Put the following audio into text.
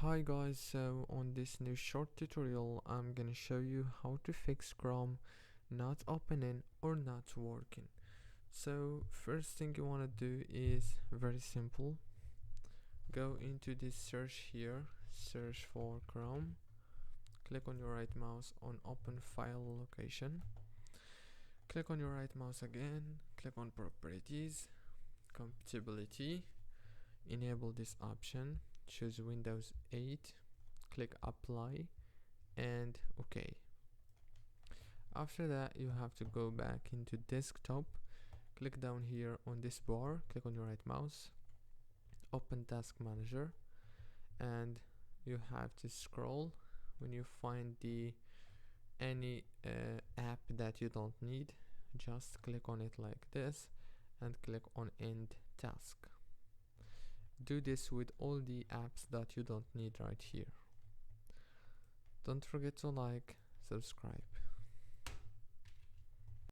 Hi guys, so on this new short tutorial I'm gonna show you how to fix Chrome not opening or not working. So first thing you want to do is very simple. Go into this search here, search for Chrome, click on your right mouse on open file location, click on your right mouse again, click on properties, compatibility, enable this option, choose Windows 8, click apply and OK. After that you have to go back into desktop, click down here on this bar, click on your right mouse, open task manager, and you have to scroll. When you find any app that you don't need, just click on it like this and click on end task. Do this with all the apps that you don't need right here. Don't forget to like, subscribe.